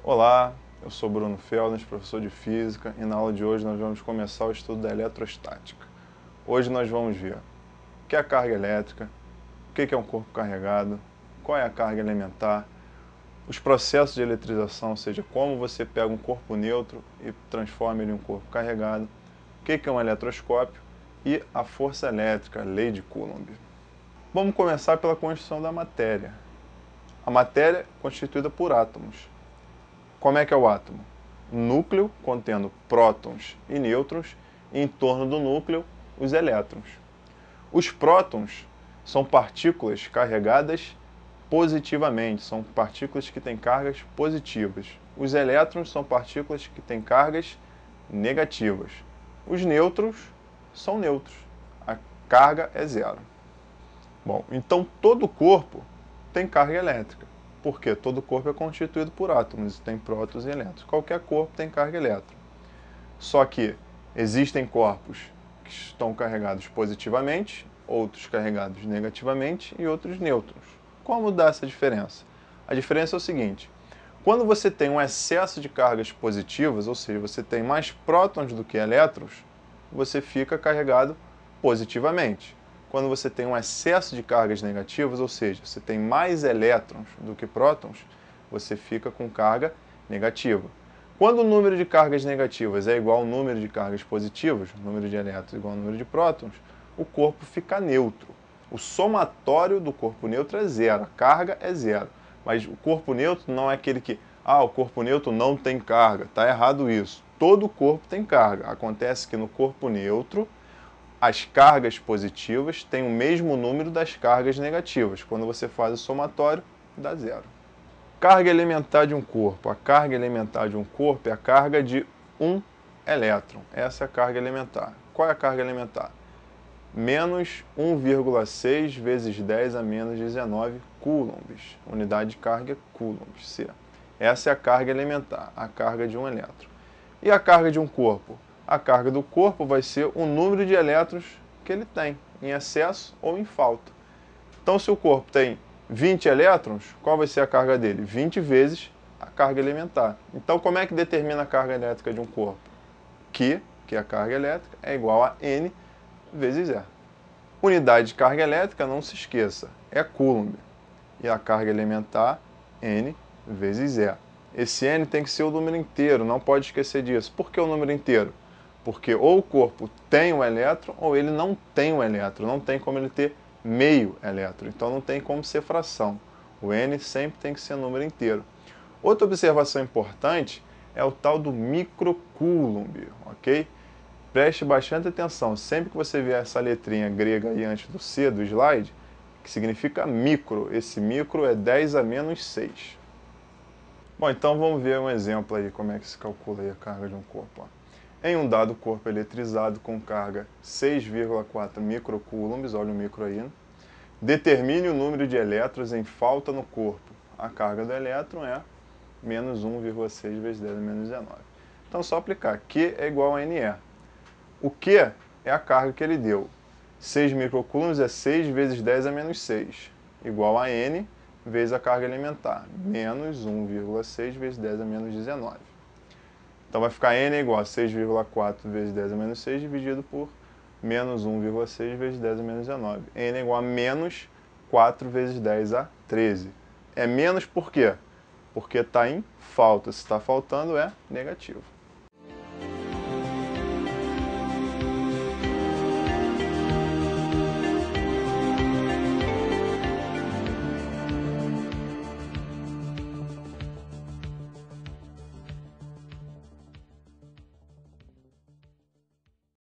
Olá, eu sou Bruno Felnes, professor de Física, e na aula de hoje nós vamos começar o estudo da eletrostática. Hoje nós vamos ver o que é a carga elétrica, o que é um corpo carregado, qual é a carga elementar, os processos de eletrização, ou seja, como você pega um corpo neutro e transforma ele em um corpo carregado, o que é um eletroscópio e a força elétrica, a lei de Coulomb. Vamos começar pela constituição da matéria. A matéria é constituída por átomos. Como é que é o átomo? Núcleo contendo prótons e nêutrons e em torno do núcleo os elétrons. Os prótons são partículas carregadas positivamente, são partículas que têm cargas positivas. Os elétrons são partículas que têm cargas negativas. Os nêutrons são neutros. A carga é zero. Bom, então todo corpo tem carga elétrica. Porque todo corpo é constituído por átomos, tem prótons e elétrons. Qualquer corpo tem carga elétrica. Só que existem corpos que estão carregados positivamente, outros carregados negativamente e outros nêutrons. Como dá essa diferença? A diferença é o seguinte: quando você tem um excesso de cargas positivas, ou seja, você tem mais prótons do que elétrons, você fica carregado positivamente. Quando você tem um excesso de cargas negativas, ou seja, você tem mais elétrons do que prótons, você fica com carga negativa. Quando o número de cargas negativas é igual ao número de cargas positivas, o número de elétrons é igual ao número de prótons, o corpo fica neutro. O somatório do corpo neutro é zero, a carga é zero. Mas o corpo neutro não é aquele que, o corpo neutro não tem carga. Está errado isso. Todo corpo tem carga. Acontece que no corpo neutro, as cargas positivas têm o mesmo número das cargas negativas. Quando você faz o somatório, dá zero. Carga elementar de um corpo. A carga elementar de um corpo é a carga de um elétron. Essa é a carga elementar. Qual é a carga elementar? Menos 1,6 vezes 10 a menos 19 coulombs. Unidade de carga é coulombs, C. Essa é a carga elementar, a carga de um elétron. E a carga de um corpo? A carga do corpo vai ser o número de elétrons que ele tem, em excesso ou em falta. Então, se o corpo tem 20 elétrons, qual vai ser a carga dele? 20 vezes a carga elementar. Então, como é que determina a carga elétrica de um corpo? Q, que é a carga elétrica, é igual a N vezes E. Unidade de carga elétrica, não se esqueça, é Coulomb. E a carga elementar, N vezes E. Esse N tem que ser o número inteiro, não pode esquecer disso. Por que o número inteiro? Porque ou o corpo tem um elétron ou ele não tem um elétron. Não tem como ele ter meio elétron. Então não tem como ser fração. O N sempre tem que ser número inteiro. Outra observação importante é o tal do microcoulomb, ok? Preste bastante atenção. Sempre que você ver essa letrinha grega aí antes do C do slide, que significa micro, esse micro é 10 a menos 6. Bom, então vamos ver um exemplo aí, como é que se calcula aí a carga de um corpo. Em um dado corpo eletrizado com carga 6,4 microcoulombs, olha o micro aí, determine o número de elétrons em falta no corpo. A carga do elétron é menos 1,6 vezes 10 a menos 19. Então, só aplicar. Q é igual a NE. O Q é a carga que ele deu. 6 microcoulombs é 6 vezes 10 a menos 6, igual a N vezes a carga elementar, menos 1,6 vezes 10 a menos 19. Então vai ficar N igual a 6,4 vezes 10 a menos 6 dividido por menos 1,6 vezes 10 a menos 19. N é igual a menos 4 vezes 10 a 13. É menos por quê? Porque está em falta. Se está faltando, é negativo.